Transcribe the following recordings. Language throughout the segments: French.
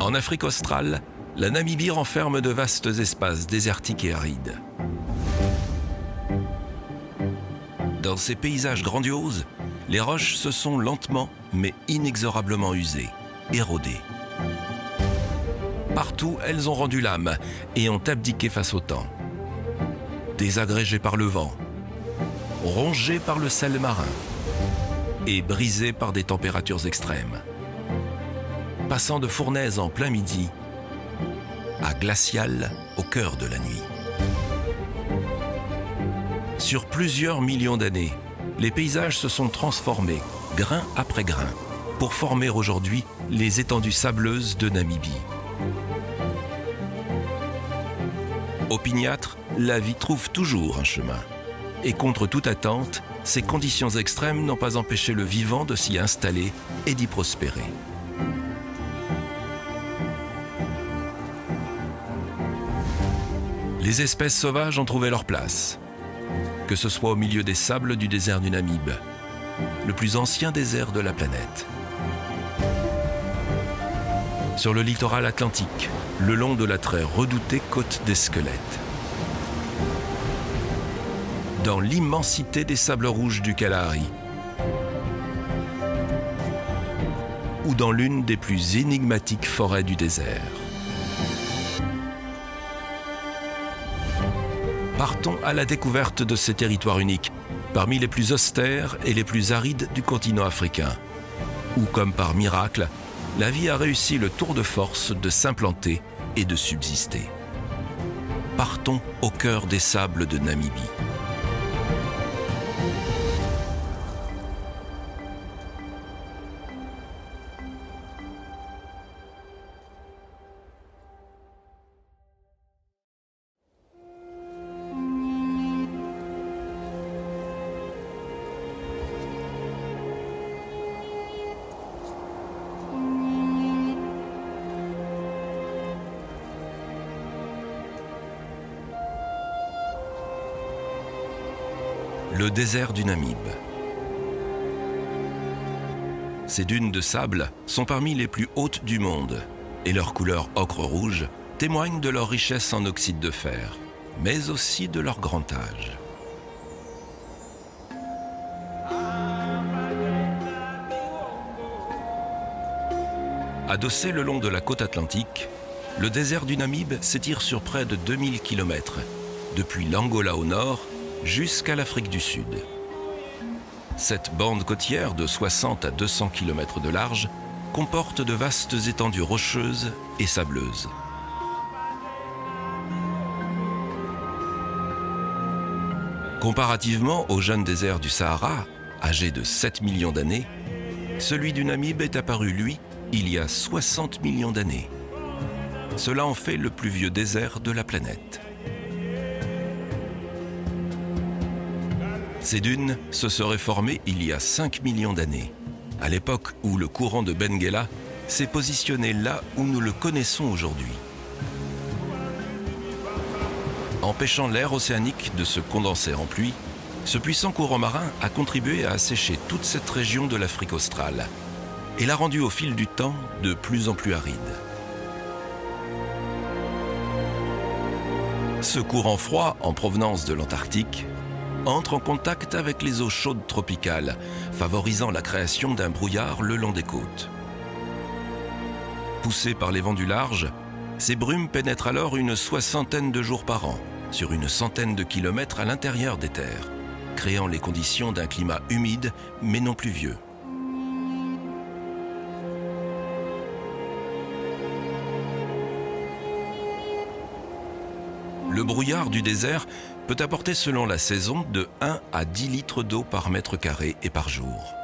En Afrique australe, la Namibie renferme de vastes espaces désertiques et arides. Dans ces paysages grandioses, les roches se sont lentement mais inexorablement usées, érodées. Partout, elles ont rendu l'âme et ont abdiqué face au temps. Désagrégées par le vent, rongées par le sel marin et brisées par des températures extrêmes. Passant de fournaise en plein midi à glaciale au cœur de la nuit. Sur plusieurs millions d'années, les paysages se sont transformés, grain après grain, pour former aujourd'hui les étendues sableuses de Namibie. Opiniâtre, la vie trouve toujours un chemin. Et contre toute attente, ces conditions extrêmes n'ont pas empêché le vivant de s'y installer et d'y prospérer. Les espèces sauvages ont trouvé leur place, que ce soit au milieu des sables du désert du Namib, le plus ancien désert de la planète. Sur le littoral atlantique, le long de la très redoutée côte des Squelettes. Dans l'immensité des sables rouges du Kalahari. Ou dans l'une des plus énigmatiques forêts du désert. Partons à la découverte de ces territoires uniques, parmi les plus austères et les plus arides du continent africain, où, comme par miracle, la vie a réussi le tour de force de s'implanter et de subsister. Partons au cœur des sables de Namibie. Le désert du Namib. Ces dunes de sable sont parmi les plus hautes du monde et leur couleur ocre-rouge témoigne de leur richesse en oxyde de fer, mais aussi de leur grand âge. Adossé le long de la côte atlantique, le désert du Namib s'étire sur près de 2000 km, depuis l'Angola au nord jusqu'à l'Afrique du Sud. Cette bande côtière de 60 à 200 km de large comporte de vastes étendues rocheuses et sableuses. Comparativement au jeune désert du Sahara, âgé de 7 millions d'années, celui du Namib est apparu, lui, il y a 60 millions d'années. Cela en fait le plus vieux désert de la planète. Ces dunes se seraient formées il y a 5 millions d'années, à l'époque où le courant de Benguela s'est positionné là où nous le connaissons aujourd'hui. Empêchant l'air océanique de se condenser en pluie, ce puissant courant marin a contribué à assécher toute cette région de l'Afrique australe et l'a rendue au fil du temps de plus en plus aride. Ce courant froid en provenance de l'Antarctique entre en contact avec les eaux chaudes tropicales, favorisant la création d'un brouillard le long des côtes. Poussées par les vents du large, ces brumes pénètrent alors une soixantaine de jours par an, sur une centaine de kilomètres à l'intérieur des terres, créant les conditions d'un climat humide mais non pluvieux. Le brouillard du désert peut apporter selon la saison de 1 à 10 litres d'eau par mètre carré et par jour.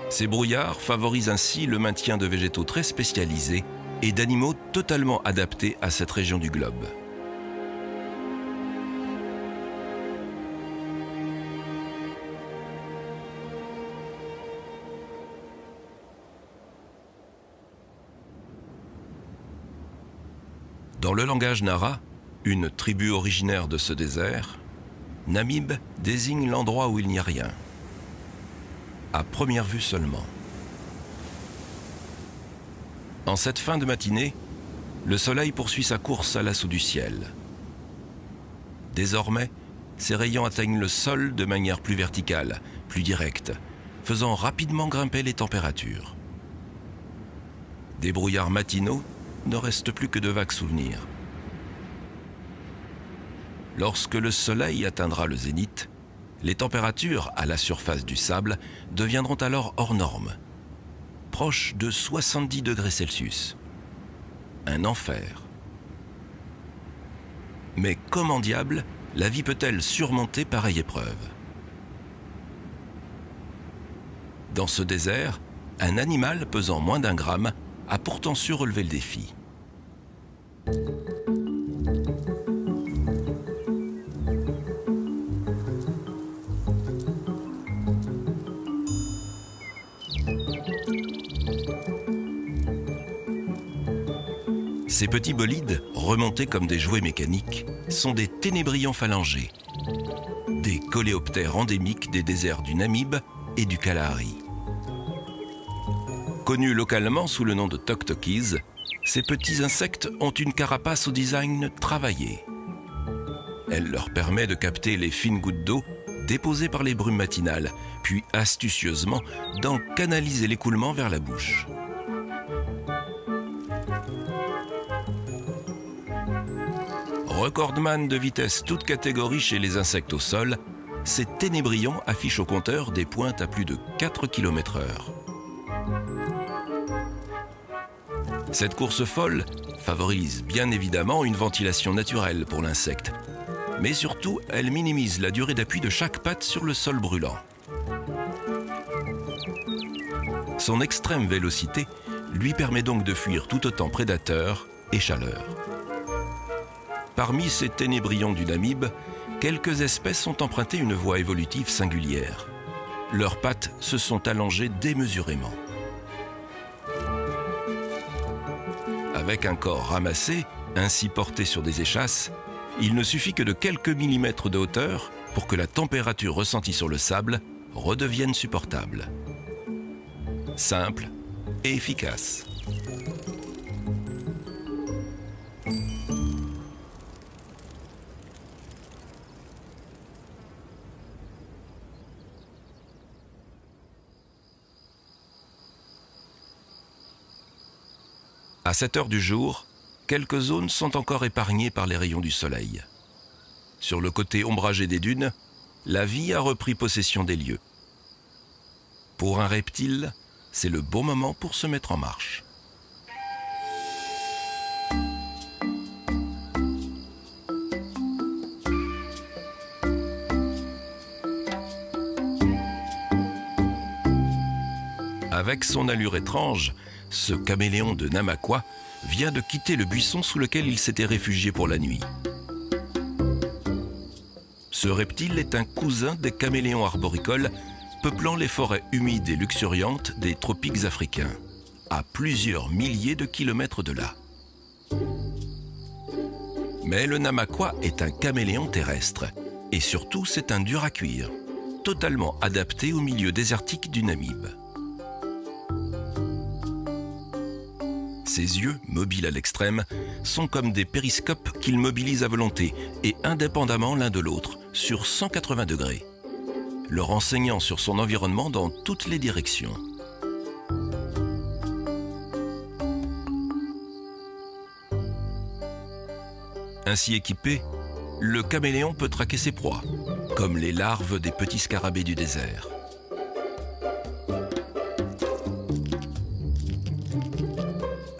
Ces brouillards favorisent ainsi le maintien de végétaux très spécialisés et d'animaux totalement adaptés à cette région du globe. Dans le langage Nara, une tribu originaire de ce désert, Namib désigne l'endroit où il n'y a rien. à première vue seulement. En cette fin de matinée, le soleil poursuit sa course à l'assaut du ciel. Désormais, ses rayons atteignent le sol de manière plus verticale, plus directe, faisant rapidement grimper les températures. Des brouillards matinaux ne restent plus que de vagues souvenirs. Lorsque le soleil atteindra le zénith, les températures à la surface du sable deviendront alors hors normes, proches de 70 degrés Celsius. Un enfer. Mais comment diable la vie peut-elle surmonter pareille épreuve? Dans ce désert, un animal pesant moins d'1 gramme a pourtant su relever le défi. Ces petits bolides, remontés comme des jouets mécaniques, sont des ténébrions phalangés, des coléoptères endémiques des déserts du Namib et du Kalahari. Connus localement sous le nom de toktokis, ces petits insectes ont une carapace au design travaillé. Elle leur permet de capter les fines gouttes d'eau déposées par les brumes matinales, puis astucieusement d'en canaliser l'écoulement vers la bouche. Recordman de vitesse toute catégorie chez les insectes au sol, ces ténébrions affichent au compteur des pointes à plus de 4 km/h. Cette course folle favorise bien évidemment une ventilation naturelle pour l'insecte, mais surtout elle minimise la durée d'appui de chaque patte sur le sol brûlant. Son extrême vélocité lui permet donc de fuir tout autant prédateurs et chaleur. Parmi ces ténébrions du Namib, quelques espèces ont emprunté une voie évolutive singulière. Leurs pattes se sont allongées démesurément. Avec un corps ramassé, ainsi porté sur des échasses, il ne suffit que de quelques millimètres de hauteur pour que la température ressentie sur le sable redevienne supportable. Simple et efficace. À cette heure du jour, quelques zones sont encore épargnées par les rayons du soleil. Sur le côté ombragé des dunes, la vie a repris possession des lieux. Pour un reptile, c'est le bon moment pour se mettre en marche. Avec son allure étrange, ce caméléon de Namaqua vient de quitter le buisson sous lequel il s'était réfugié pour la nuit. Ce reptile est un cousin des caméléons arboricoles peuplant les forêts humides et luxuriantes des tropiques africains, à plusieurs milliers de kilomètres de là. Mais le Namaqua est un caméléon terrestre, et surtout c'est un dur à cuire, totalement adapté au milieu désertique du Namib. Ses yeux, mobiles à l'extrême, sont comme des périscopes qu'il mobilise à volonté et indépendamment l'un de l'autre, sur 180 degrés, le renseignant sur son environnement dans toutes les directions. Ainsi équipé, le caméléon peut traquer ses proies, comme les larves des petits scarabées du désert.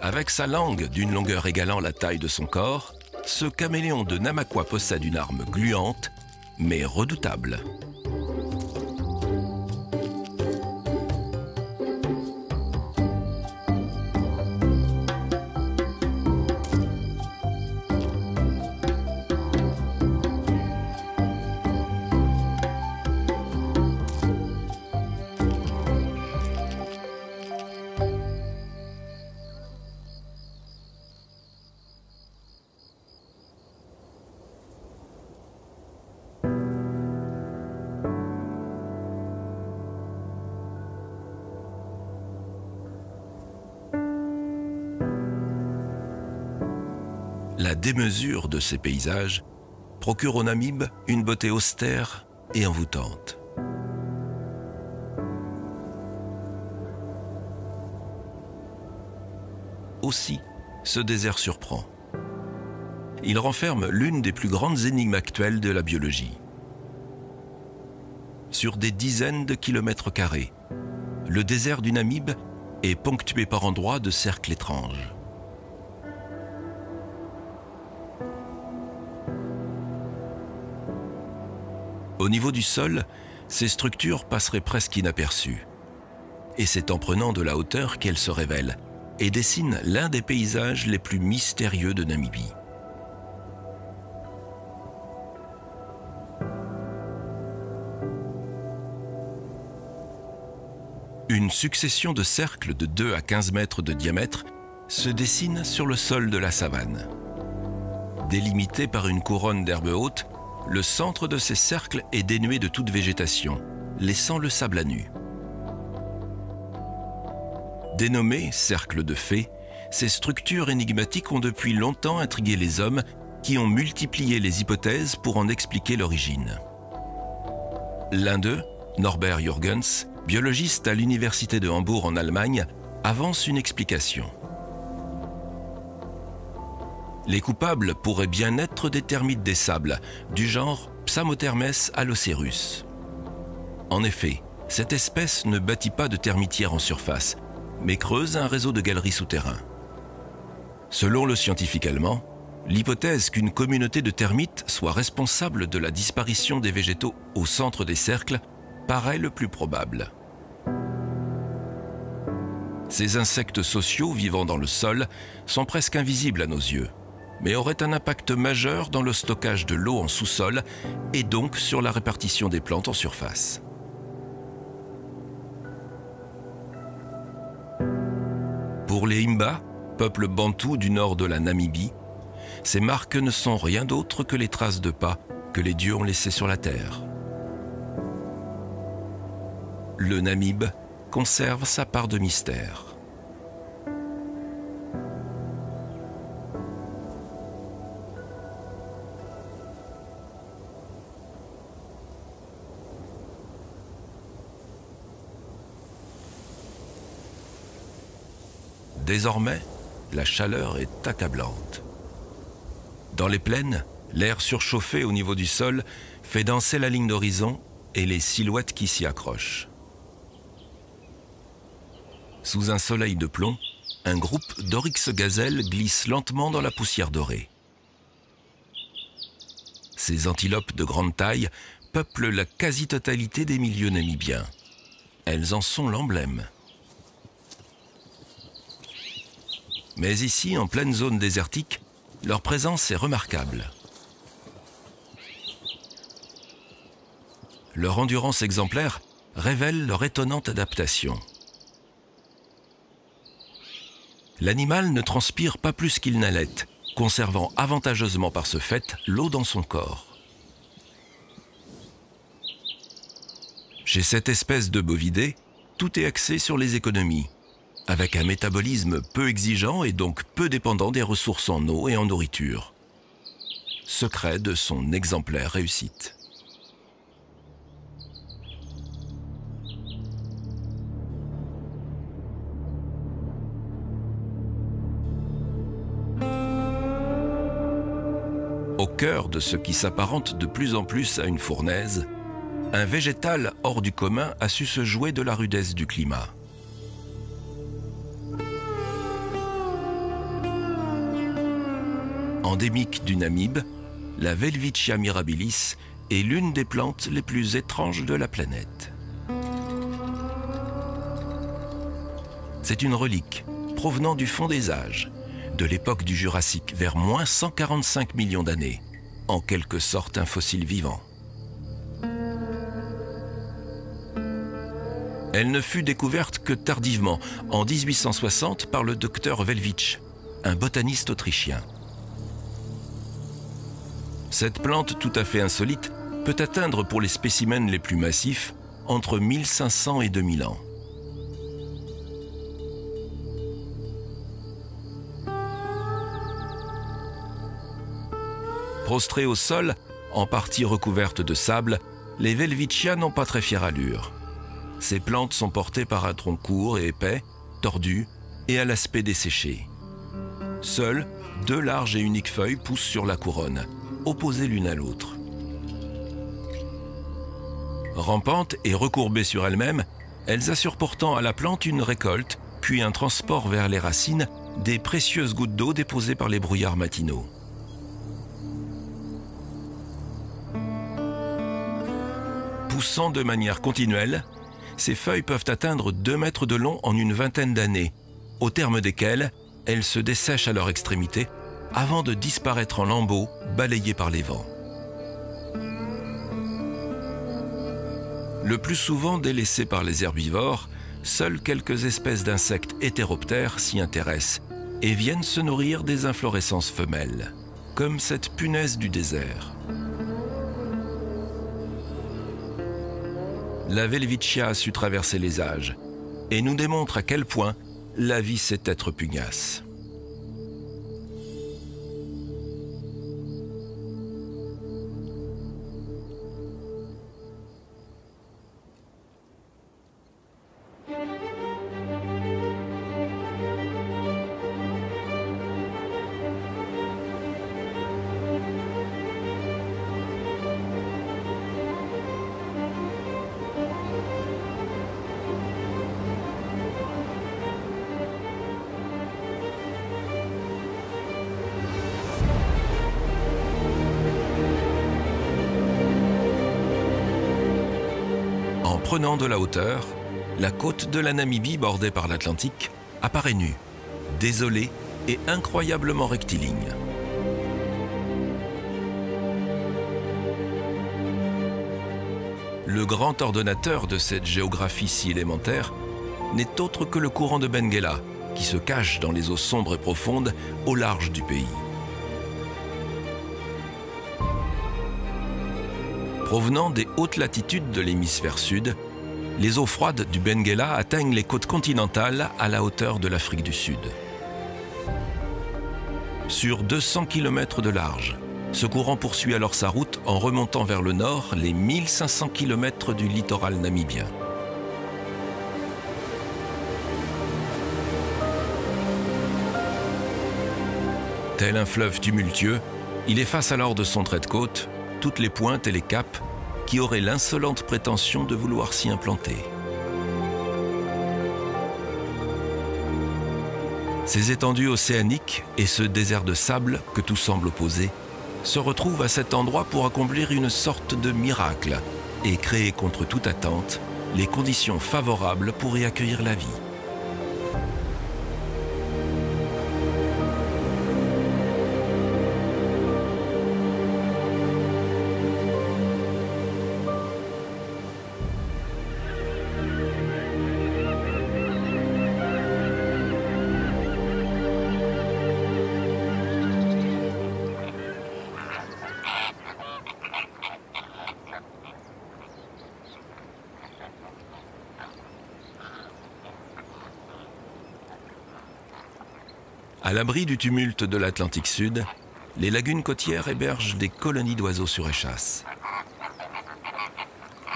Avec sa langue d'une longueur égalant la taille de son corps, ce caméléon de Namaqua possède une arme gluante, mais redoutable. La démesure de ces paysages procure aux Namibes une beauté austère et envoûtante. Aussi, ce désert surprend. Il renferme l'une des plus grandes énigmes actuelles de la biologie. Sur des dizaines de kilomètres carrés, le désert du Namib est ponctué par endroits de cercles étranges. Au niveau du sol, ces structures passeraient presque inaperçues. Et c'est en prenant de la hauteur qu'elles se révèlent et dessinent l'un des paysages les plus mystérieux de Namibie. Une succession de cercles de 2 à 15 mètres de diamètre se dessine sur le sol de la savane. Délimité par une couronne d'herbes hautes, le centre de ces cercles est dénué de toute végétation, laissant le sable à nu. Dénommés cercles de fées, ces structures énigmatiques ont depuis longtemps intrigué les hommes qui ont multiplié les hypothèses pour en expliquer l'origine. L'un d'eux, Norbert Jürgens, biologiste à l'université de Hambourg en Allemagne, avance une explication. Les coupables pourraient bien être des termites des sables, du genre Psamothermes allocerus. En effet, cette espèce ne bâtit pas de termitière en surface, mais creuse un réseau de galeries souterrains. Selon le scientifique allemand, l'hypothèse qu'une communauté de termites soit responsable de la disparition des végétaux au centre des cercles paraît le plus probable. Ces insectes sociaux vivant dans le sol sont presque invisibles à nos yeux, mais auraient un impact majeur dans le stockage de l'eau en sous-sol et donc sur la répartition des plantes en surface. Pour les Himba, peuple bantou du nord de la Namibie, ces marques ne sont rien d'autre que les traces de pas que les dieux ont laissées sur la terre. Le Namib conserve sa part de mystère. Désormais, la chaleur est accablante. Dans les plaines, l'air surchauffé au niveau du sol fait danser la ligne d'horizon et les silhouettes qui s'y accrochent. Sous un soleil de plomb, un groupe d'oryx gazelles glisse lentement dans la poussière dorée. Ces antilopes de grande taille peuplent la quasi-totalité des milieux namibiens. Elles en sont l'emblème. Mais ici, en pleine zone désertique, leur présence est remarquable. Leur endurance exemplaire révèle leur étonnante adaptation. L'animal ne transpire pas plus qu'il n'halète, conservant avantageusement par ce fait l'eau dans son corps. Chez cette espèce de bovidés, tout est axé sur les économies, avec un métabolisme peu exigeant et donc peu dépendant des ressources en eau et en nourriture. Secret de son exemplaire réussite. Au cœur de ce qui s'apparente de plus en plus à une fournaise, un végétal hors du commun a su se jouer de la rudesse du climat. Endémique du Namib, la Welwitschia mirabilis est l'une des plantes les plus étranges de la planète. C'est une relique provenant du fond des âges, de l'époque du Jurassique vers moins 145 millions d'années, en quelque sorte un fossile vivant. Elle ne fut découverte que tardivement, en 1860, par le docteur Welwitsch, un botaniste autrichien. Cette plante tout à fait insolite peut atteindre pour les spécimens les plus massifs entre 1500 et 2000 ans. Prostrées au sol, en partie recouvertes de sable, les welwitschia n'ont pas très fière allure. Ces plantes sont portées par un tronc court et épais, tordu et à l'aspect desséché. Seules, 2 larges et uniques feuilles poussent sur la couronne, opposées l'une à l'autre. Rampantes et recourbées sur elles-mêmes, elles assurent pourtant à la plante une récolte, puis un transport vers les racines des précieuses gouttes d'eau déposées par les brouillards matinaux. Poussant de manière continuelle, ces feuilles peuvent atteindre 2 mètres de long en une vingtaine d'années, au terme desquelles elles se dessèchent à leur extrémité avant de disparaître en lambeaux balayés par les vents. Le plus souvent délaissées par les herbivores, seules quelques espèces d'insectes hétéroptères s'y intéressent et viennent se nourrir des inflorescences femelles, comme cette punaise du désert. La welwitschia a su traverser les âges et nous démontre à quel point la vie sait être pugnace. En prenant de la hauteur, la côte de la Namibie bordée par l'Atlantique apparaît nue, désolée et incroyablement rectiligne. Le grand ordonnateur de cette géographie si élémentaire n'est autre que le courant de Benguela, qui se cache dans les eaux sombres et profondes au large du pays. Provenant des hautes latitudes de l'hémisphère sud, les eaux froides du Benguela atteignent les côtes continentales à la hauteur de l'Afrique du Sud. Sur 200 km de large, ce courant poursuit alors sa route en remontant vers le nord les 1500 km du littoral namibien. Tel un fleuve tumultueux, il efface alors de son trait de côte toutes les pointes et les caps qui auraient l'insolente prétention de vouloir s'y implanter. Ces étendues océaniques et ce désert de sable que tout semble opposer se retrouvent à cet endroit pour accomplir une sorte de miracle et créer contre toute attente les conditions favorables pour y accueillir la vie. À l'abri du tumulte de l'Atlantique Sud, les lagunes côtières hébergent des colonies d'oiseaux sur échasse.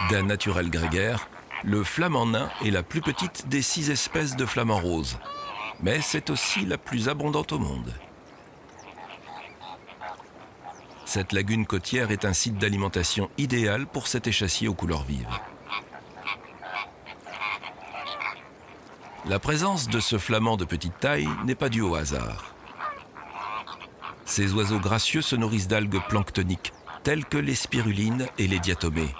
D'un naturel grégaire, le flamand nain est la plus petite des 6 espèces de flamands roses, mais c'est aussi la plus abondante au monde. Cette lagune côtière est un site d'alimentation idéal pour cet échassier aux couleurs vives. La présence de ce flamand de petite taille n'est pas due au hasard. Ces oiseaux gracieux se nourrissent d'algues planctoniques, telles que les spirulines et les diatomées,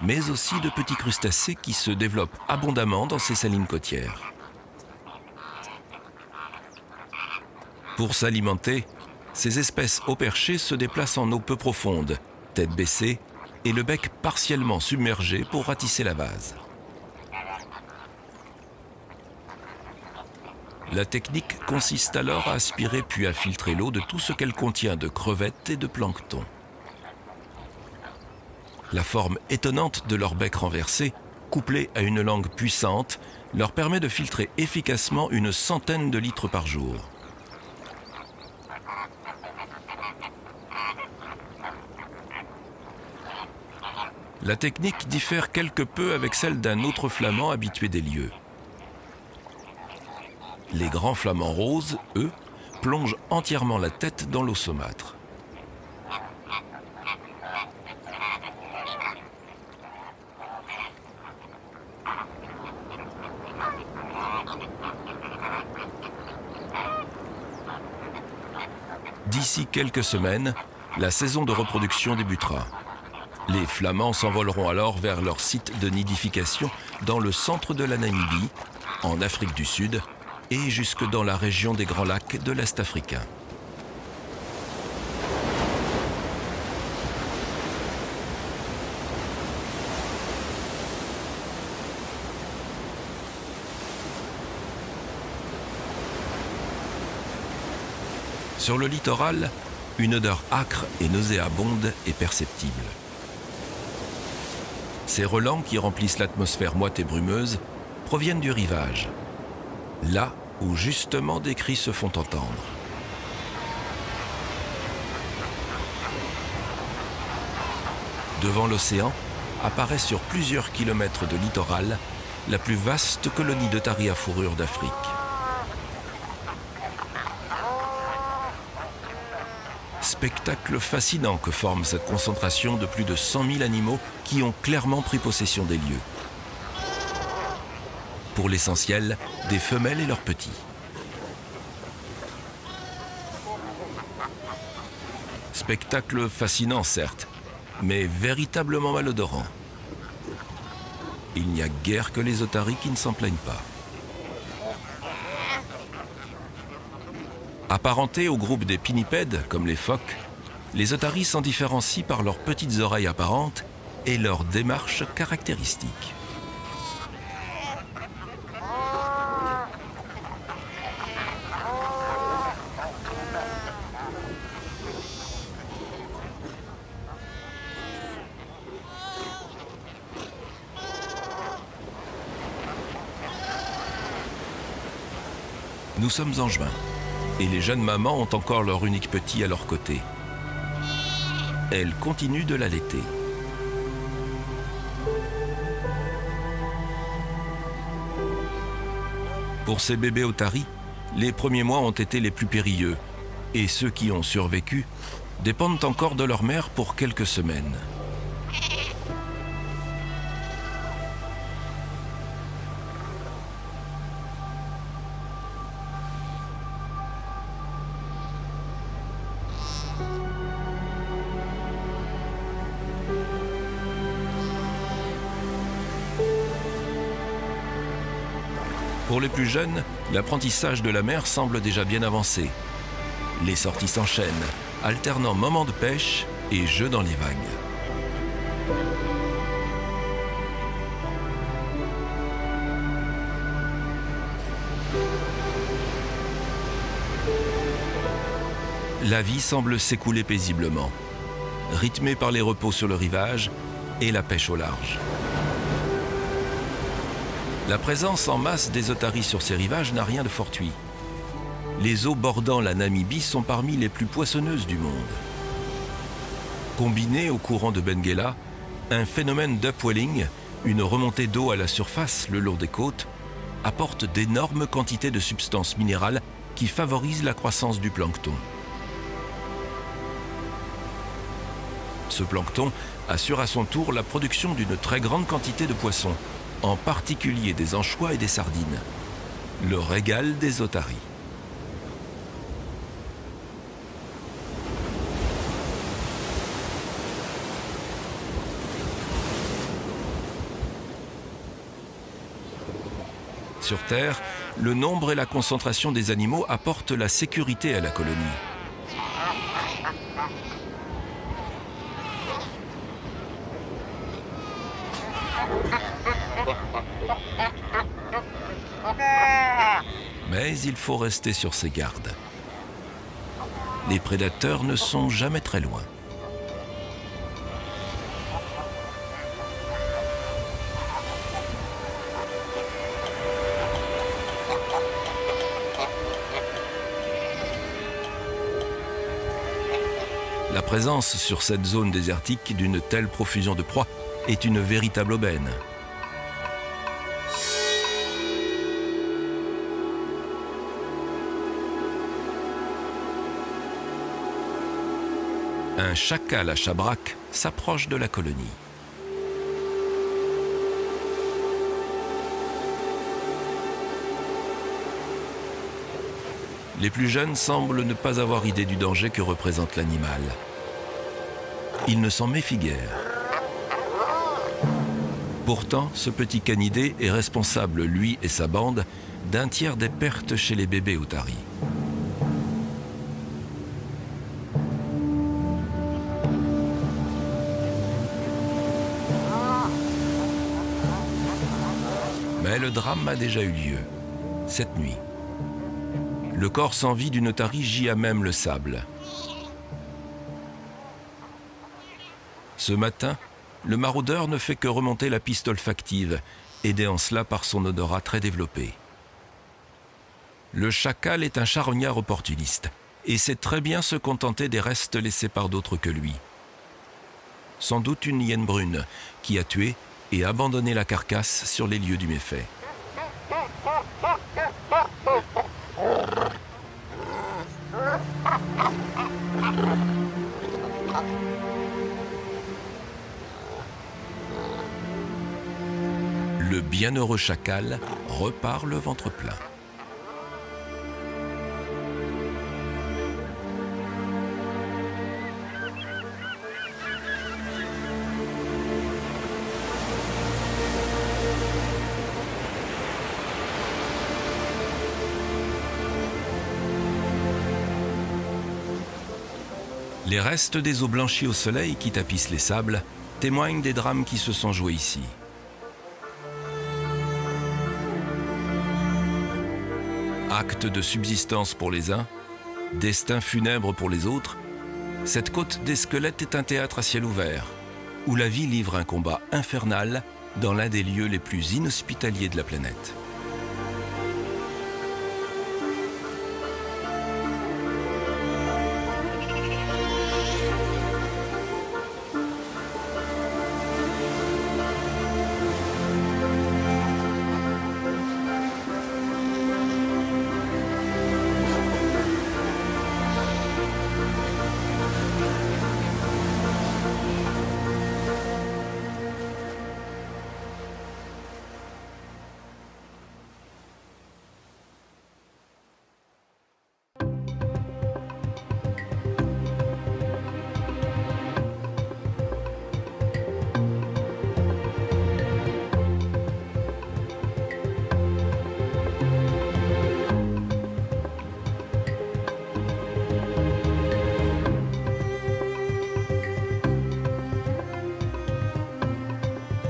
mais aussi de petits crustacés qui se développent abondamment dans ces salines côtières. Pour s'alimenter, ces espèces au perché se déplacent en eau peu profonde, tête baissée et le bec partiellement submergé pour ratisser la vase. La technique consiste alors à aspirer puis à filtrer l'eau de tout ce qu'elle contient de crevettes et de plancton. La forme étonnante de leur bec renversé, couplée à une langue puissante, leur permet de filtrer efficacement une centaine de litres par jour. La technique diffère quelque peu avec celle d'un autre flamand habitué des lieux. Les grands flamands roses, eux, plongent entièrement la tête dans l'eau saumâtre. D'ici quelques semaines, la saison de reproduction débutera. Les flamands s'envoleront alors vers leur site de nidification dans le centre de la Namibie, en Afrique du Sud, et jusque dans la région des Grands Lacs de l'Est africain. Sur le littoral, une odeur âcre et nauséabonde est perceptible. Ces relents qui remplissent l'atmosphère moite et brumeuse proviennent du rivage, là où justement des cris se font entendre. Devant l'océan, apparaît sur plusieurs kilomètres de littoral la plus vaste colonie d'otaries à fourrure d'Afrique. Spectacle fascinant que forme cette concentration de plus de 100 000 animaux qui ont clairement pris possession des lieux. Pour l'essentiel, des femelles et leurs petits. Spectacle fascinant, certes, mais véritablement malodorant. Il n'y a guère que les otaries qui ne s'en plaignent pas. Apparentés au groupe des pinnipèdes, comme les phoques, les otaries s'en différencient par leurs petites oreilles apparentes et leur démarche caractéristique. Nous sommes en juin. Et les jeunes mamans ont encore leur unique petit à leur côté. Elles continuent de l'allaiter. Pour ces bébés otaries, les premiers mois ont été les plus périlleux. Et ceux qui ont survécu dépendent encore de leur mère pour quelques semaines. Pour les plus jeunes, l'apprentissage de la mer semble déjà bien avancé. Les sorties s'enchaînent, alternant moments de pêche et jeux dans les vagues. La vie semble s'écouler paisiblement, rythmée par les repos sur le rivage et la pêche au large. La présence en masse des otaries sur ces rivages n'a rien de fortuit. Les eaux bordant la Namibie sont parmi les plus poissonneuses du monde. Combiné au courant de Benguela, un phénomène d'upwelling, une remontée d'eau à la surface le long des côtes, apporte d'énormes quantités de substances minérales qui favorisent la croissance du plancton. Ce plancton assure à son tour la production d'une très grande quantité de poissons, en particulier des anchois et des sardines, le régal des otaries. Sur Terre, le nombre et la concentration des animaux apportent la sécurité à la colonie. Mais il faut rester sur ses gardes. Les prédateurs ne sont jamais très loin. La présence sur cette zone désertique d'une telle profusion de proies est une véritable aubaine. Un chacal à Chabrac s'approche de la colonie. Les plus jeunes semblent ne pas avoir idée du danger que représente l'animal. Ils ne s'en méfient guère. Pourtant, ce petit canidé est responsable, lui et sa bande, d'un tiers des pertes chez les bébés otaries. Mais le drame a déjà eu lieu, cette nuit. Le corps sans vie d'une otarie gît à même le sable. Ce matin, le maraudeur ne fait que remonter la piste olfactive, aidé en cela par son odorat très développé. Le chacal est un charognard opportuniste et sait très bien se contenter des restes laissés par d'autres que lui. Sans doute une hyène brune qui a tué et abandonné la carcasse sur les lieux du méfait. Le bienheureux chacal repart le ventre plein. Les restes des os blanchis au soleil qui tapissent les sables témoignent des drames qui se sont joués ici. Acte de subsistance pour les uns, destin funèbre pour les autres, cette côte des squelettes est un théâtre à ciel ouvert, où la vie livre un combat infernal dans l'un des lieux les plus inhospitaliers de la planète.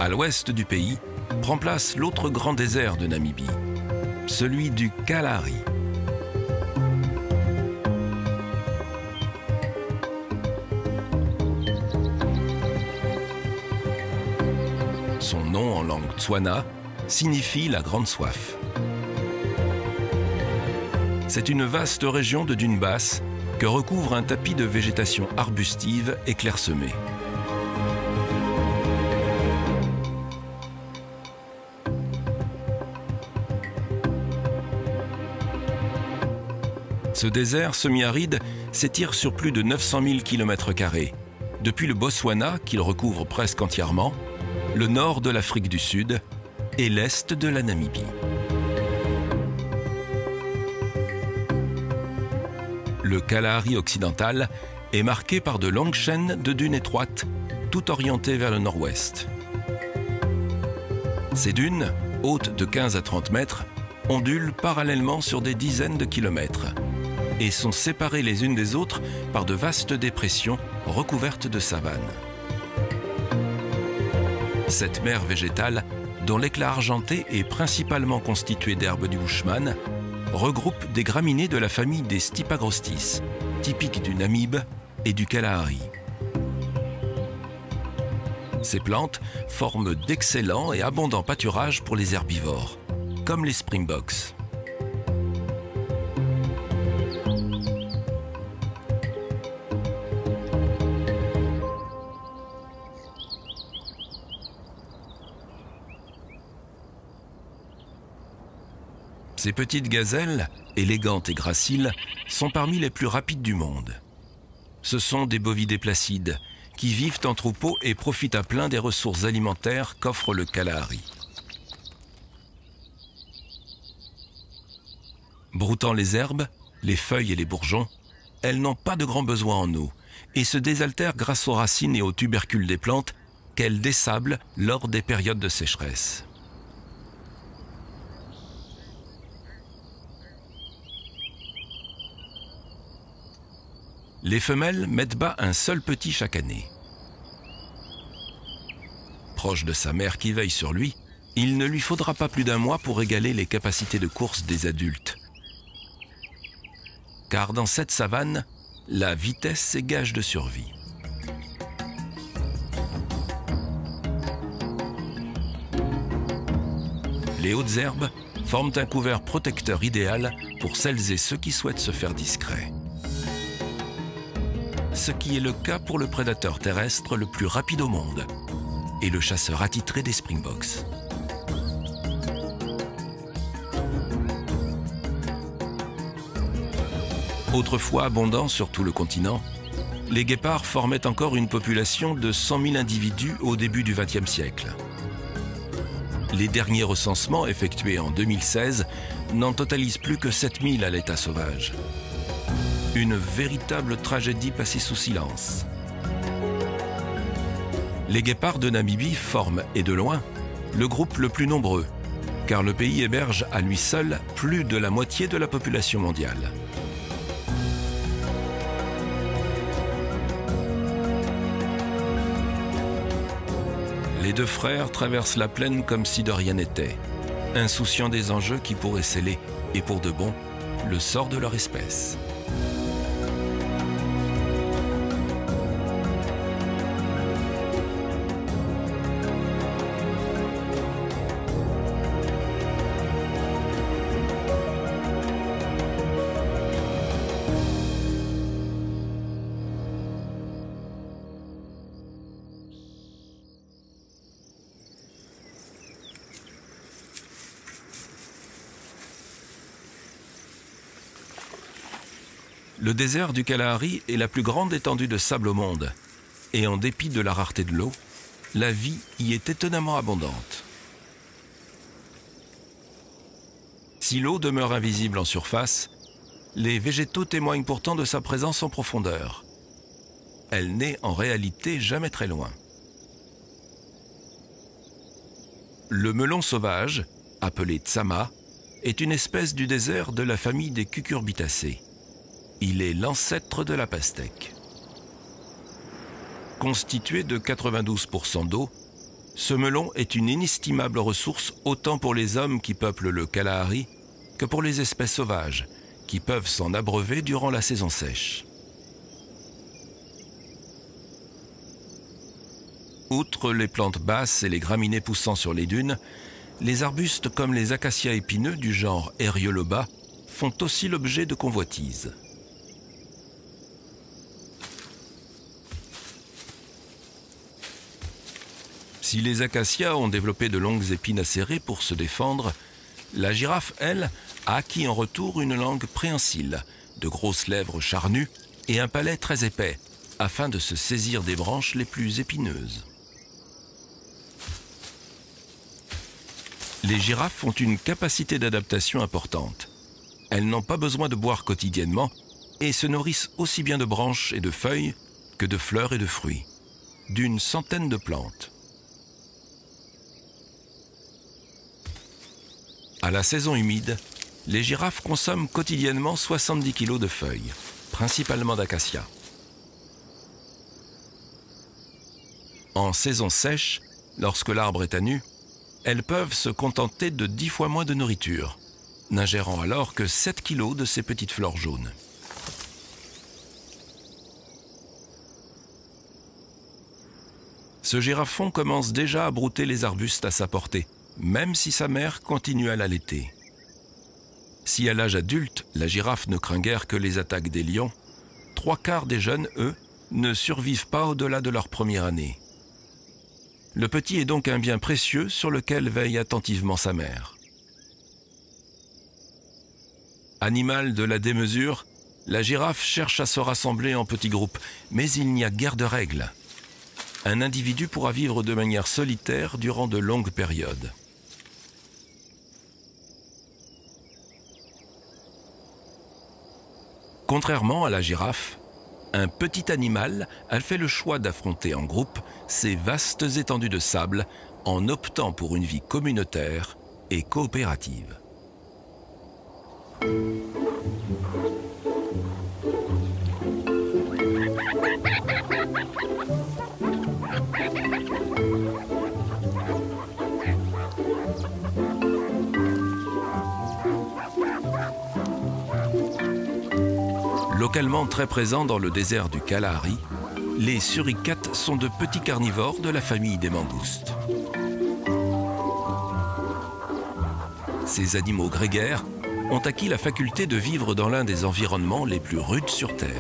À l'ouest du pays, prend place l'autre grand désert de Namibie, celui du Kalahari. Son nom en langue tswana signifie la grande soif. C'est une vaste région de dunes basses que recouvre un tapis de végétation arbustive et clairsemée. Ce désert semi-aride s'étire sur plus de 900 000 km², depuis le Botswana, qu'il recouvre presque entièrement, le nord de l'Afrique du Sud et l'est de la Namibie. Le Kalahari occidental est marqué par de longues chaînes de dunes étroites, tout orientées vers le nord-ouest. Ces dunes, hautes de 15 à 30 mètres, ondulent parallèlement sur des dizaines de kilomètres et sont séparées les unes des autres par de vastes dépressions recouvertes de savane. Cette mer végétale, dont l'éclat argenté est principalement constitué d'herbes du bushman, regroupe des graminées de la famille des Stipagrostis, typiques du Namib et du Kalahari. Ces plantes forment d'excellents et abondants pâturages pour les herbivores, comme les springboks. Ces petites gazelles, élégantes et graciles, sont parmi les plus rapides du monde. Ce sont des bovidés placides qui vivent en troupeau et profitent à plein des ressources alimentaires qu'offre le Kalahari. Broutant les herbes, les feuilles et les bourgeons, elles n'ont pas de grand besoin en eau et se désaltèrent grâce aux racines et aux tubercules des plantes qu'elles dessablent lors des périodes de sécheresse. Les femelles mettent bas un seul petit chaque année. Proche de sa mère qui veille sur lui, il ne lui faudra pas plus d'un mois pour égaler les capacités de course des adultes. Car dans cette savane, la vitesse est gage de survie. Les hautes herbes forment un couvert protecteur idéal pour celles et ceux qui souhaitent se faire discrets. Ce qui est le cas pour le prédateur terrestre le plus rapide au monde et le chasseur attitré des Springboks. Autrefois abondants sur tout le continent, les guépards formaient encore une population de 100 000 individus au début du XXe siècle. Les derniers recensements effectués en 2016 n'en totalisent plus que 7 000 à l'état sauvage. Une véritable tragédie passée sous silence. Les guépards de Namibie forment, et de loin, le groupe le plus nombreux, car le pays héberge à lui seul plus de la moitié de la population mondiale. Les deux frères traversent la plaine comme si de rien n'était, insouciants des enjeux qui pourraient sceller, et pour de bon, le sort de leur espèce. Le désert du Kalahari est la plus grande étendue de sable au monde. Et en dépit de la rareté de l'eau, la vie y est étonnamment abondante. Si l'eau demeure invisible en surface, les végétaux témoignent pourtant de sa présence en profondeur. Elle n'est en réalité jamais très loin. Le melon sauvage, appelé tsama, est une espèce du désert de la famille des cucurbitacées. Il est l'ancêtre de la pastèque. Constitué de 92% d'eau, ce melon est une inestimable ressource autant pour les hommes qui peuplent le Kalahari que pour les espèces sauvages qui peuvent s'en abreuver durant la saison sèche. Outre les plantes basses et les graminées poussant sur les dunes, les arbustes comme les acacias épineux du genre Erioloba font aussi l'objet de convoitises. Si les acacias ont développé de longues épines acérées pour se défendre, la girafe, elle, a acquis en retour une langue préhensile, de grosses lèvres charnues et un palais très épais, afin de se saisir des branches les plus épineuses. Les girafes ont une capacité d'adaptation importante. Elles n'ont pas besoin de boire quotidiennement et se nourrissent aussi bien de branches et de feuilles que de fleurs et de fruits, d'une centaine de plantes. À la saison humide, les girafes consomment quotidiennement 70 kg de feuilles, principalement d'acacia. En saison sèche, lorsque l'arbre est à nu, elles peuvent se contenter de 10 fois moins de nourriture, n'ingérant alors que 7 kg de ces petites fleurs jaunes. Ce girafon commence déjà à brouter les arbustes à sa portée, même si sa mère continue à l'allaiter. Si à l'âge adulte, la girafe ne craint guère que les attaques des lions, 3/4 des jeunes, eux, ne survivent pas au-delà de leur première année. Le petit est donc un bien précieux sur lequel veille attentivement sa mère. Animal de la démesure, la girafe cherche à se rassembler en petits groupes, mais il n'y a guère de règles. Un individu pourra vivre de manière solitaire durant de longues périodes. Contrairement à la girafe, un petit animal a fait le choix d'affronter en groupe ces vastes étendues de sable en optant pour une vie communautaire et coopérative. Localement très présents dans le désert du Kalahari, les suricates sont de petits carnivores de la famille des mangoustes. Ces animaux grégaires ont acquis la faculté de vivre dans l'un des environnements les plus rudes sur Terre.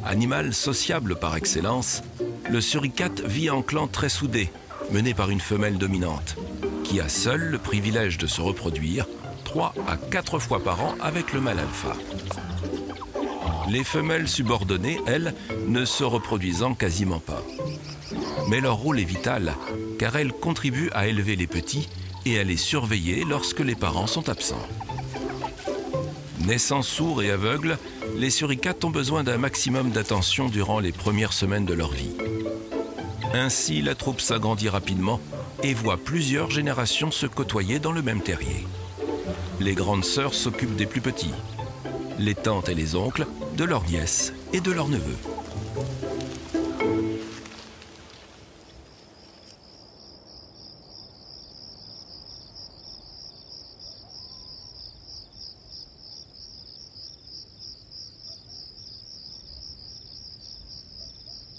Animal sociable par excellence, le suricate vit en clan très soudé, mené par une femelle dominante, qui a seule le privilège de se reproduire 3 à 4 fois par an avec le mâle alpha. Les femelles subordonnées, elles, ne se reproduisant quasiment pas. Mais leur rôle est vital, car elles contribuent à élever les petits et à les surveiller lorsque les parents sont absents. Naissant sourds et aveugles, les suricates ont besoin d'un maximum d'attention durant les premières semaines de leur vie. Ainsi, la troupe s'agrandit rapidement et voit plusieurs générations se côtoyer dans le même terrier. Les grandes sœurs s'occupent des plus petits, les tantes et les oncles de leurs nièces et de leurs neveux.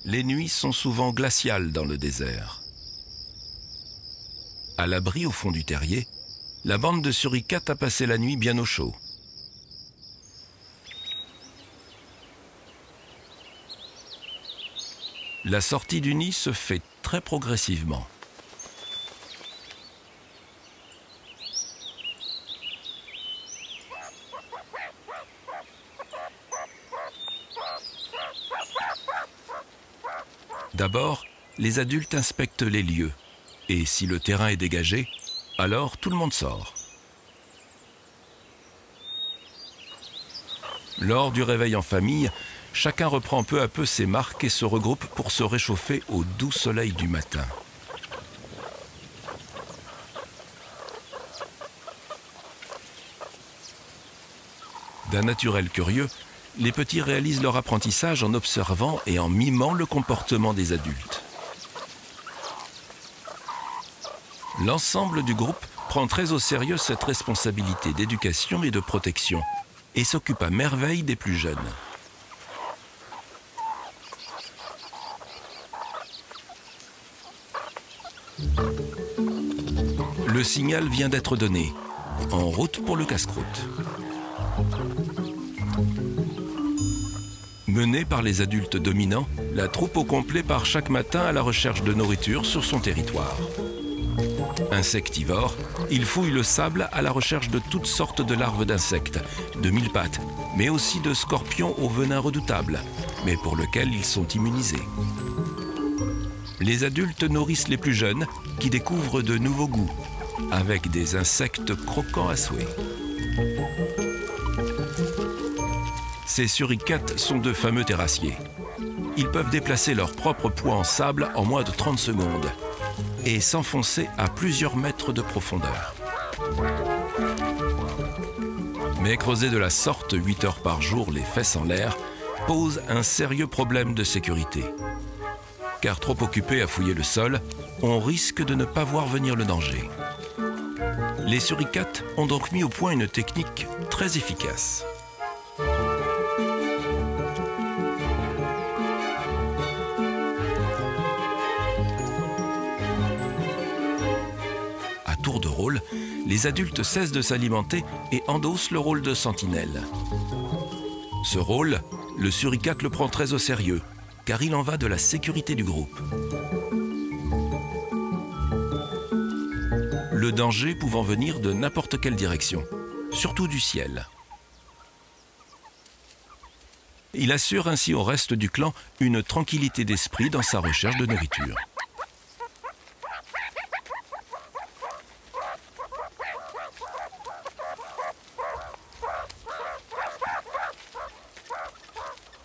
Les nuits sont souvent glaciales dans le désert. À l'abri au fond du terrier, la bande de suricates a passé la nuit bien au chaud. La sortie du nid se fait très progressivement. D'abord, les adultes inspectent les lieux, et si le terrain est dégagé, alors tout le monde sort. Lors du réveil en famille, chacun reprend peu à peu ses marques et se regroupe pour se réchauffer au doux soleil du matin. D'un naturel curieux, les petits réalisent leur apprentissage en observant et en mimant le comportement des adultes. L'ensemble du groupe prend très au sérieux cette responsabilité d'éducation et de protection et s'occupe à merveille des plus jeunes. Le signal vient d'être donné. En route pour le casse-croûte. Menée par les adultes dominants, la troupe au complet part chaque matin à la recherche de nourriture sur son territoire. Insectivore, il fouille le sable à la recherche de toutes sortes de larves d'insectes, de mille-pattes, mais aussi de scorpions au venin redoutable, mais pour lequel ils sont immunisés. Les adultes nourrissent les plus jeunes qui découvrent de nouveaux goûts, avec des insectes croquants à souhait. Ces suricates sont de fameux terrassiers. Ils peuvent déplacer leur propre poids en sable en moins de 30 secondes et s'enfoncer à plusieurs mètres de profondeur. Mais creuser de la sorte 8 heures par jour les fesses en l'air pose un sérieux problème de sécurité. Car trop occupés à fouiller le sol, on risque de ne pas voir venir le danger. Les suricates ont donc mis au point une technique très efficace. À tour de rôle, les adultes cessent de s'alimenter et endossent le rôle de sentinelle. Ce rôle, le suricate le prend très au sérieux, car il en va de la sécurité du groupe. Le danger pouvant venir de n'importe quelle direction, surtout du ciel. Il assure ainsi au reste du clan une tranquillité d'esprit dans sa recherche de nourriture.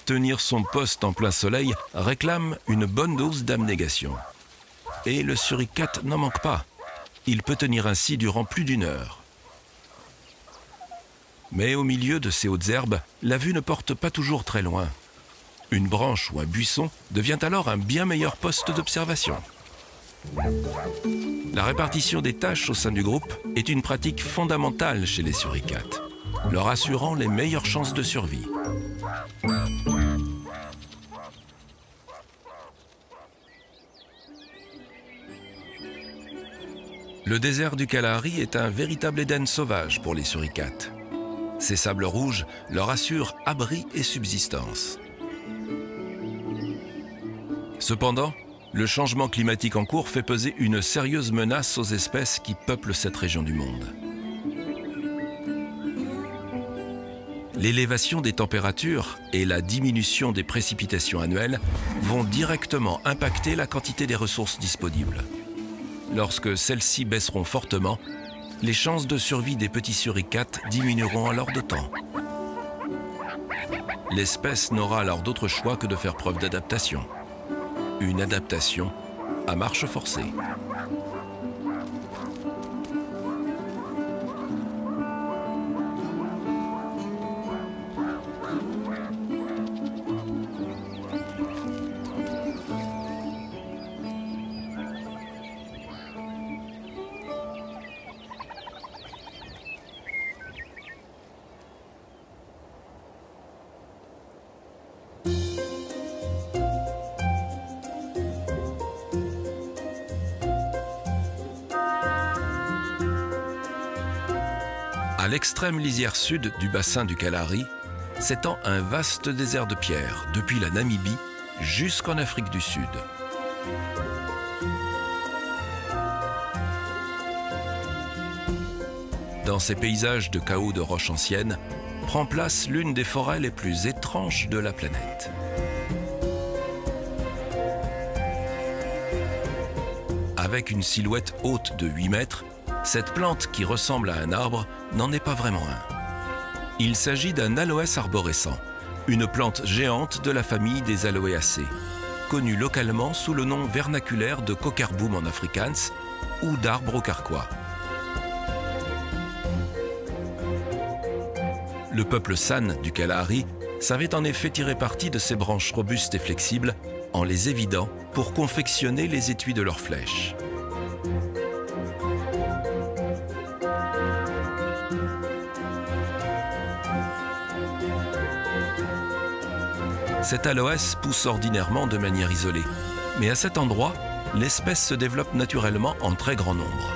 Tenir son poste en plein soleil réclame une bonne dose d'abnégation. Et le suricate n'en manque pas. Il peut tenir ainsi durant plus d'1 heure. Mais au milieu de ces hautes herbes, la vue ne porte pas toujours très loin. Une branche ou un buisson devient alors un bien meilleur poste d'observation. La répartition des tâches au sein du groupe est une pratique fondamentale chez les suricates, leur assurant les meilleures chances de survie. Le désert du Kalahari est un véritable Éden sauvage pour les suricates. Ces sables rouges leur assurent abri et subsistance. Cependant, le changement climatique en cours fait peser une sérieuse menace aux espèces qui peuplent cette région du monde. L'élévation des températures et la diminution des précipitations annuelles vont directement impacter la quantité des ressources disponibles. Lorsque celles-ci baisseront fortement, les chances de survie des petits suricates diminueront alors d'autant. L'espèce n'aura alors d'autre choix que de faire preuve d'adaptation. Une adaptation à marche forcée. À l'extrême lisière sud du bassin du Kalahari s'étend un vaste désert de pierre, depuis la Namibie jusqu'en Afrique du Sud. Dans ces paysages de chaos de roches anciennes, prend place l'une des forêts les plus étranges de la planète. Avec une silhouette haute de 8 mètres, cette plante qui ressemble à un arbre n'en est pas vraiment un. Il s'agit d'un aloès arborescent, une plante géante de la famille des Aloeaceae, connue localement sous le nom vernaculaire de Cocarboom en afrikaans ou d'arbre au carquois. Le peuple San du Kalahari savait en effet tirer parti de ces branches robustes et flexibles en les évidant pour confectionner les étuis de leurs flèches. Cet aloès pousse ordinairement de manière isolée, mais à cet endroit, l'espèce se développe naturellement en très grand nombre.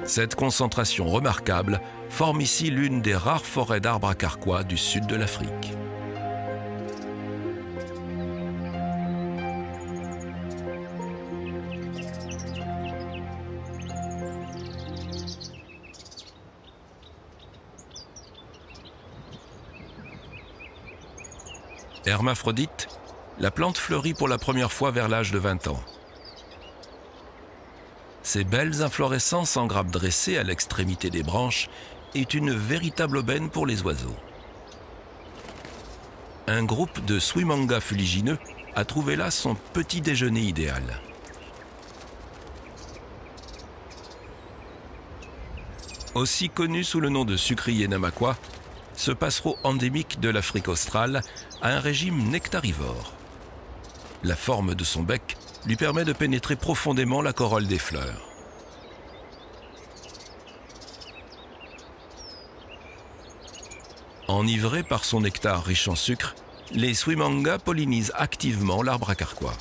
Cette concentration remarquable forme ici l'une des rares forêts d'arbres à carquois du sud de l'Afrique. Hermaphrodite, la plante fleurit pour la première fois vers l'âge de 20 ans. Ces belles inflorescences en grappes dressées à l'extrémité des branches est une véritable aubaine pour les oiseaux. Un groupe de Swimanga fuligineux a trouvé là son petit déjeuner idéal. Aussi connu sous le nom de sucrier namaquois, ce passereau endémique de l'Afrique australe a un régime nectarivore. La forme de son bec lui permet de pénétrer profondément la corolle des fleurs. Enivrés par son nectar riche en sucre, les Swimanga pollinisent activement l'arbre à carquois.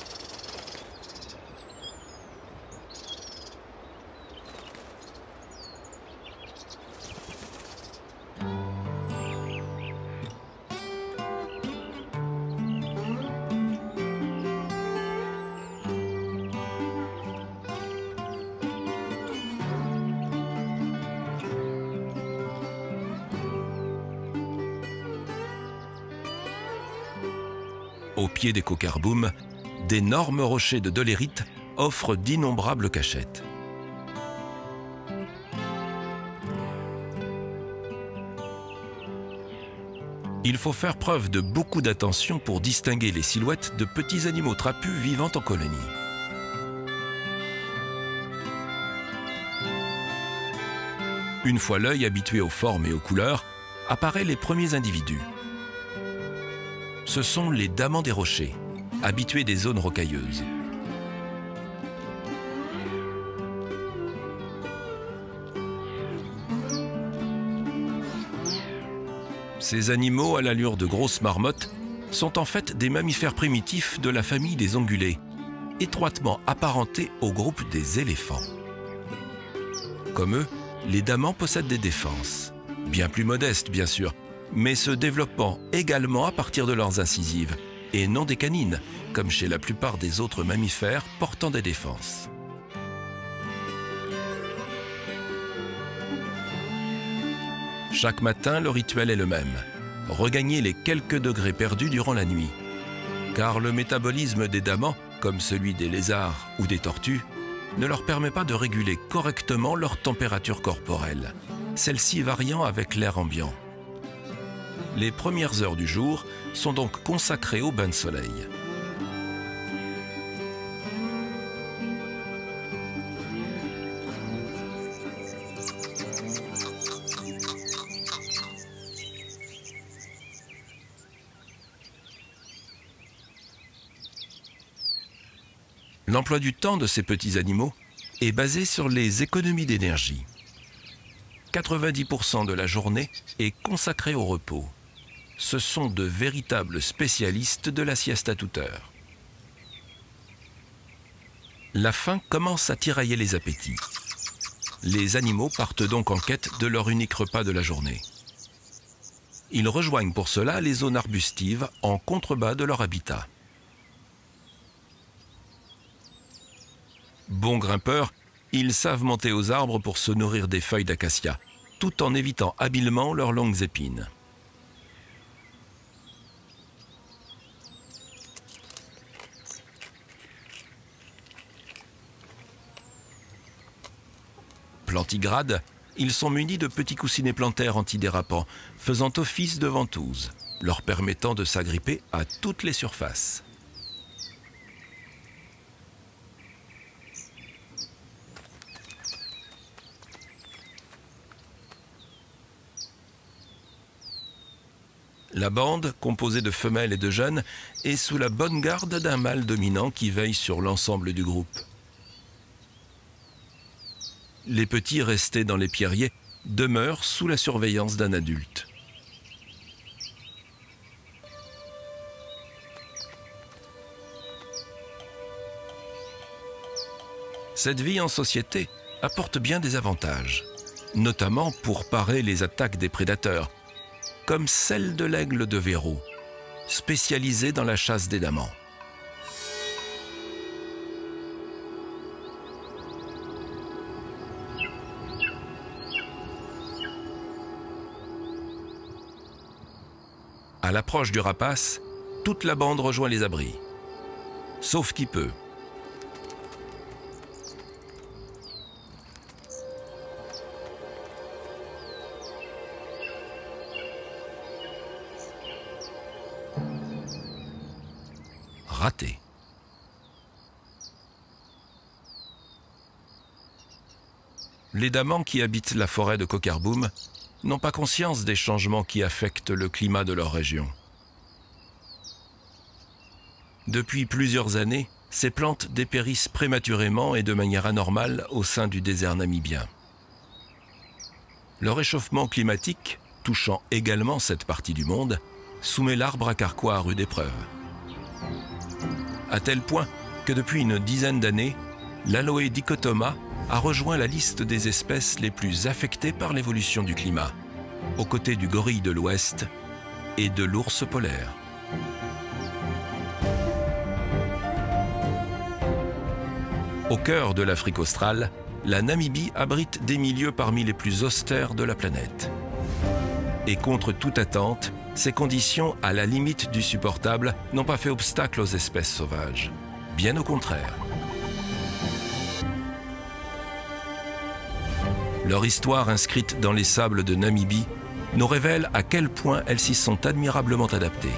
Au pied des Kokerboom, d'énormes rochers de dolérite offrent d'innombrables cachettes. Il faut faire preuve de beaucoup d'attention pour distinguer les silhouettes de petits animaux trapus vivant en colonie. Une fois l'œil habitué aux formes et aux couleurs, apparaissent les premiers individus. Ce sont les damans des rochers, habitués des zones rocailleuses. Ces animaux à l'allure de grosses marmottes sont en fait des mammifères primitifs de la famille des ongulés, étroitement apparentés au groupe des éléphants. Comme eux, les damans possèdent des défenses, bien plus modestes bien sûr, mais se développant également à partir de leurs incisives, et non des canines, comme chez la plupart des autres mammifères portant des défenses. Chaque matin, le rituel est le même, regagner les quelques degrés perdus durant la nuit. Car le métabolisme des damans, comme celui des lézards ou des tortues, ne leur permet pas de réguler correctement leur température corporelle, celle-ci variant avec l'air ambiant. Les premières heures du jour sont donc consacrées au bain de soleil. L'emploi du temps de ces petits animaux est basé sur les économies d'énergie. 90% de la journée est consacrée au repos. Ce sont de véritables spécialistes de la sieste à toute heure. La faim commence à tirailler les appétits. Les animaux partent donc en quête de leur unique repas de la journée. Ils rejoignent pour cela les zones arbustives en contrebas de leur habitat. Bons grimpeurs, ils savent monter aux arbres pour se nourrir des feuilles d'acacia, tout en évitant habilement leurs longues épines. Plantigrades, ils sont munis de petits coussinets plantaires antidérapants, faisant office de ventouses, leur permettant de s'agripper à toutes les surfaces. La bande, composée de femelles et de jeunes, est sous la bonne garde d'un mâle dominant qui veille sur l'ensemble du groupe. Les petits restés dans les pierriers demeurent sous la surveillance d'un adulte. Cette vie en société apporte bien des avantages, notamment pour parer les attaques des prédateurs, comme celle de l'aigle de Véro, spécialisé dans la chasse des damans. À l'approche du rapace, toute la bande rejoint les abris, sauf qui peut. Raté. Les damans qui habitent la forêt de Kokerboom n'ont pas conscience des changements qui affectent le climat de leur région. Depuis plusieurs années, ces plantes dépérissent prématurément et de manière anormale au sein du désert namibien. Le réchauffement climatique, touchant également cette partie du monde, soumet l'arbre à carquois à rude épreuve. À tel point que depuis une dizaine d'années, l'Aloe dichotoma a rejoint la liste des espèces les plus affectées par l'évolution du climat, aux côtés du gorille de l'Ouest et de l'ours polaire. Au cœur de l'Afrique australe, la Namibie abrite des milieux parmi les plus austères de la planète. Et contre toute attente, ces conditions à la limite du supportable n'ont pas fait obstacle aux espèces sauvages. Bien au contraire. Leur histoire inscrite dans les sables de Namibie nous révèle à quel point elles s'y sont admirablement adaptées.